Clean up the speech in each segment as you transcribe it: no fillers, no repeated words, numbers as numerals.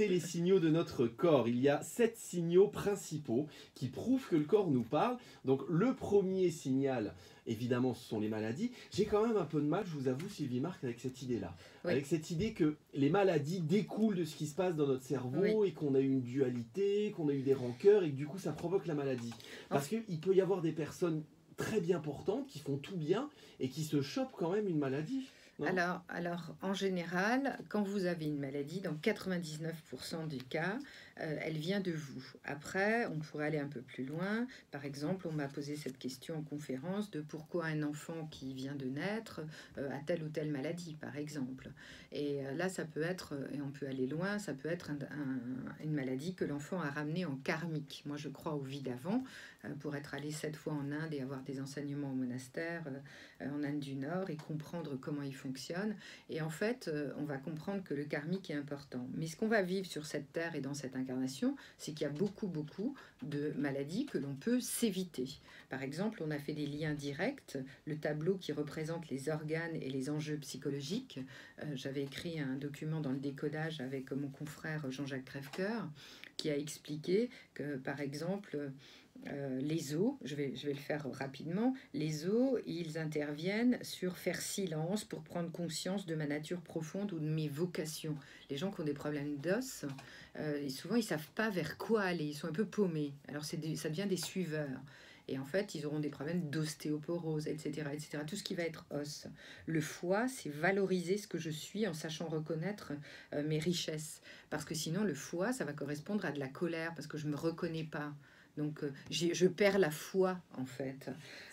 décrypter les signaux de notre corps. Il y a 7 signaux principaux qui prouvent que le corps nous parle. Donc le premier signal, évidemment, ce sont les maladies. J'ai quand même un peu de mal, je vous avoue, Sylvie Marc, avec cette idée-là. Oui. Avec cette idée que les maladies découlent de ce qui se passe dans notre cerveau, Oui. et qu'on a eu une dualité, qu'on a eu des rancœurs, et que du coup ça provoque la maladie. Parce qu'il peut y avoir des personnes très bien portantes qui font tout bien et qui se chopent quand même une maladie. Non? Alors, en général, quand vous avez une maladie, dans 99% du cas, elle vient de vous. Après, on pourrait aller un peu plus loin. Par exemple, on m'a posé cette question en conférence de pourquoi un enfant qui vient de naître a telle ou telle maladie, par exemple. Et là, ça peut être, et on peut aller loin, ça peut être une maladie que l'enfant a ramenée en karmique. Moi, je crois aux vies d'avant, pour être allé 7 fois en Inde et avoir des enseignements au monastère en Inde du Nord et comprendre comment il fonctionne. Et en fait, on va comprendre que le karmique est important. Mais ce qu'on va vivre sur cette terre et dans cette incarnation, c'est qu'il y a beaucoup de maladies que l'on peut s'éviter. Par exemple, on a fait des liens directs. Le tableau qui représente les organes et les enjeux psychologiques. J'avais écrit un document dans le décodage avec mon confrère Jean-Jacques Crèvecoeur qui a expliqué que, par exemple, les os, je vais le faire rapidement, les os, ils interviennent sur faire silence pour prendre conscience de ma nature profonde ou de mes vocations. Les gens qui ont des problèmes d'os, souvent ils savent pas vers quoi aller, ils sont un peu paumés. Alors ça devient des suiveurs. Et en fait, ils auront des problèmes d'ostéoporose, etc., etc. Tout ce qui va être os. Le foie, c'est valoriser ce que je suis en sachant reconnaître mes richesses. Parce que sinon, le foie, ça va correspondre à de la colère, parce que je me reconnais pas. Donc, je perds la foi, en fait.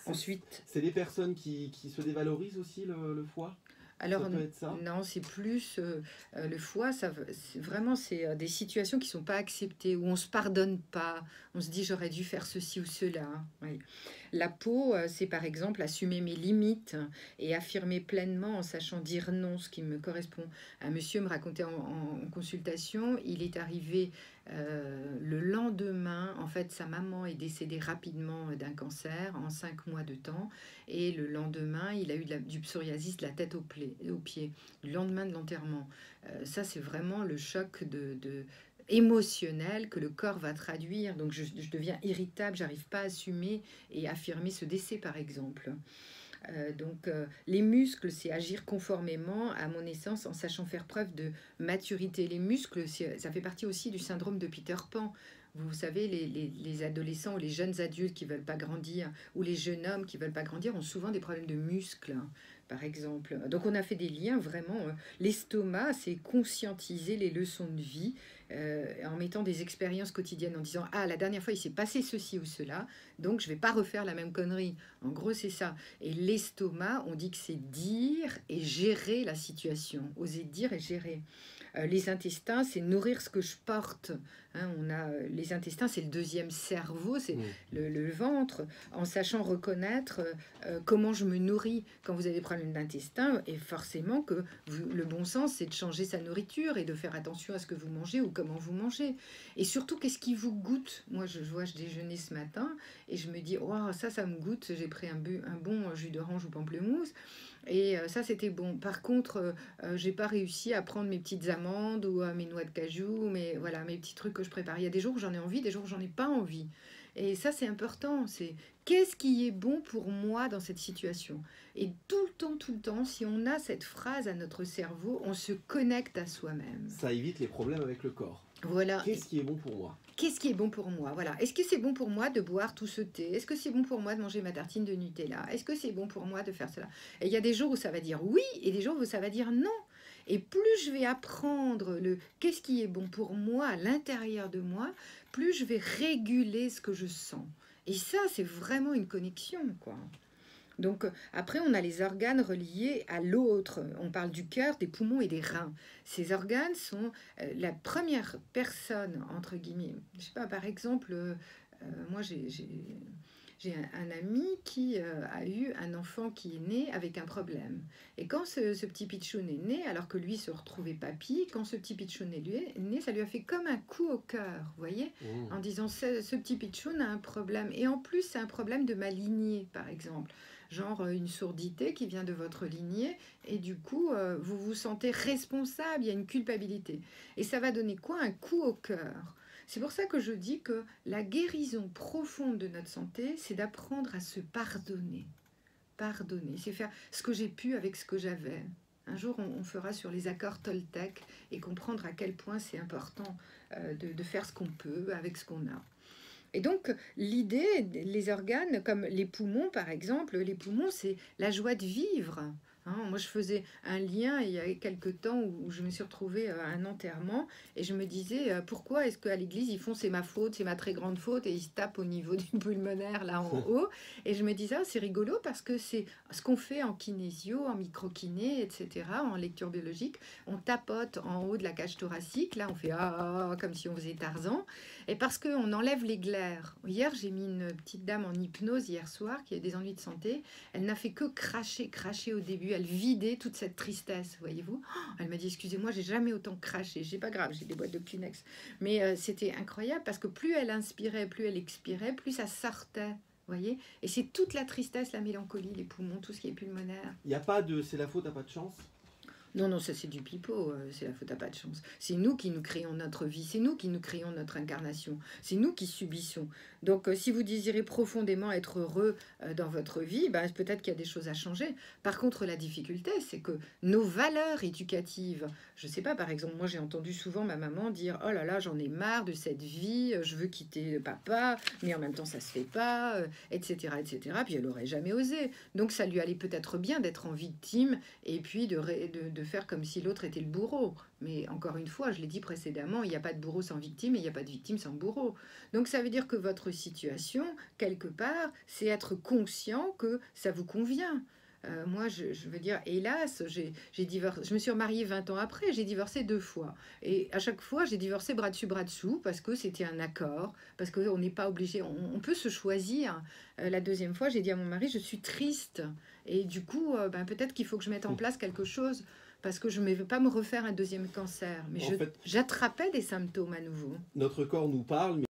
Ensuite... C'est des personnes qui se dévalorisent aussi, le foie? Alors, ça peut être ça? non, c'est plus le foie, c'est des situations qui sont pas acceptées, où on se pardonne pas, on se dit j'aurais dû faire ceci ou cela. Oui. La peau, c'est par exemple assumer mes limites et affirmer pleinement en sachant dire non, ce qui me correspond. Un monsieur me racontait en consultation, il est arrivé le lendemain, en fait, sa maman est décédée rapidement d'un cancer en 5 mois de temps, et le lendemain, il a eu du psoriasis de la tête aux pieds, le lendemain de l'enterrement. Ça, c'est vraiment le choc émotionnel que le corps va traduire. Donc, je deviens irritable, j'arrive pas à assumer et affirmer ce décès, par exemple. Les muscles, c'est agir conformément à mon essence en sachant faire preuve de maturité. Les muscles, ça fait partie aussi du syndrome de Peter Pan. Vous savez, les adolescents ou les jeunes adultes qui veulent pas grandir, ou les jeunes hommes qui veulent pas grandir, ont souvent des problèmes de muscles, par exemple. Donc on a fait des liens vraiment. L'estomac, c'est conscientiser les leçons de vie en mettant des expériences quotidiennes, en disant « Ah, la dernière fois, il s'est passé ceci ou cela, donc je vais pas refaire la même connerie. » En gros, c'est ça. Et l'estomac, on dit que c'est dire et gérer la situation. Oser dire et gérer. Les intestins, c'est nourrir ce que je porte. Hein, les intestins, c'est le deuxième cerveau, c'est le ventre, en sachant reconnaître comment je me nourris. Quand vous avez des problèmes d'intestin, et forcément que le bon sens, c'est de changer sa nourriture et de faire attention à ce que vous mangez ou comment vous mangez. Et surtout, qu'est-ce qui vous goûte? Moi, je déjeunais ce matin et je me dis, oh, ça me goûte. J'ai pris un bon jus d'orange ou pamplemousse. Et ça, c'était bon. Par contre, j'ai pas réussi à prendre mes petites amandes ou mes noix de cajou, mes petits trucs que je prépare. Il y a des jours où j'en ai envie, des jours où j'en ai pas envie. Et ça, c'est important. C'est qu'est-ce qui est bon pour moi dans cette situation? Et tout le temps, si on a cette phrase à notre cerveau, on se connecte à soi-même. Ça évite les problèmes avec le corps. Voilà. Qu'est-ce qui est bon pour moi? Qu'est-ce qui est bon pour moi? Voilà. Est-ce que c'est bon pour moi de boire tout ce thé? Est-ce que c'est bon pour moi de manger ma tartine de Nutella? Est-ce que c'est bon pour moi de faire cela? Et il y a des jours où ça va dire oui et des jours où ça va dire non. Et plus je vais apprendre qu'est-ce qui est bon pour moi à l'intérieur de moi, plus je vais réguler ce que je sens. Et ça, c'est vraiment une connexion, quoi. Donc après, on a les organes reliés à l'autre. On parle du cœur, des poumons et des reins. Ces organes sont la première personne, entre guillemets. Je sais pas, par exemple, moi j'ai un ami qui a eu un enfant qui est né avec un problème. Et quand ce petit pitchoun est né, alors que lui se retrouvait papy, quand ce petit pitchoun est né, ça lui a fait comme un coup au cœur, vous voyez, en disant ce petit pitchoun a un problème. Et en plus, c'est un problème de ma lignée, par exemple. genre une sourdité qui vient de votre lignée, et du coup, vous vous sentez responsable, il y a une culpabilité. Et ça va donner quoi? Un coup au cœur. C'est pour ça que je dis que la guérison profonde de notre santé, c'est d'apprendre à se pardonner. Pardonner, c'est faire ce que j'ai pu avec ce que j'avais. Un jour, on fera sur les accords Toltec et comprendre à quel point c'est important de faire ce qu'on peut avec ce qu'on a. Et donc, l'idée, les organes, comme les poumons par exemple, les poumons, c'est la joie de vivre. Moi, je faisais un lien il y a quelque temps où je me suis retrouvée à un enterrement et je me disais pourquoi est-ce qu'à l'église ils font c'est ma faute, c'est ma très grande faute et ils se tapent au niveau du pulmonaire là en haut. Et je me disais c'est rigolo parce que c'est ce qu'on fait en kinésio, en microkiné, etc., en lecture biologique. On tapote en haut de la cage thoracique, là on fait comme si on faisait Tarzan. Et parce qu'on enlève les glaires. Hier, j'ai mis une petite dame en hypnose hier soir qui a des ennuis de santé. Elle n'a fait que cracher au début. Elle vidait toute cette tristesse, voyez-vous. Elle m'a dit, excusez-moi, j'ai jamais autant craché. C'est pas grave, j'ai des boîtes de Kleenex. Mais c'était incroyable parce que plus elle inspirait, plus elle expirait, plus ça sortait. Voyez. Et c'est toute la tristesse, la mélancolie, les poumons, tout ce qui est pulmonaire. Il n'y a pas de c'est la faute, t'as pas de chance? Non, ça c'est du pipeau, c'est la faute à pas de chance. C'est nous qui nous créons notre vie, c'est nous qui nous créons notre incarnation, c'est nous qui subissons. Donc si vous désirez profondément être heureux dans votre vie, peut-être qu'il y a des choses à changer. Par contre, la difficulté, c'est que nos valeurs éducatives, je ne sais pas, par exemple, moi j'ai entendu souvent ma maman dire « Oh là là, j'en ai marre de cette vie, je veux quitter le papa, mais en même temps ça se fait pas, etc., etc. » Puis elle n'aurait jamais osé. Donc ça lui allait peut-être bien d'être en victime et puis de faire comme si l'autre était le bourreau. Mais encore une fois, je l'ai dit précédemment, il n'y a pas de bourreau sans victime et il n'y a pas de victime sans bourreau. Donc ça veut dire que votre situation, quelque part, c'est être conscient que ça vous convient. Moi, je veux dire, hélas, j'ai divorcé, je me suis remariée 20 ans après, j'ai divorcé 2 fois. Et à chaque fois, j'ai divorcé bras dessus, bras dessous, parce que c'était un accord, parce qu'on n'est pas obligé, on peut se choisir. La deuxième fois, j'ai dit à mon mari, je suis triste. Et du coup, peut-être qu'il faut que je mette en place quelque chose parce que je ne veux pas me refaire un deuxième cancer. Mais j'attrapais des symptômes à nouveau. Notre corps nous parle, mais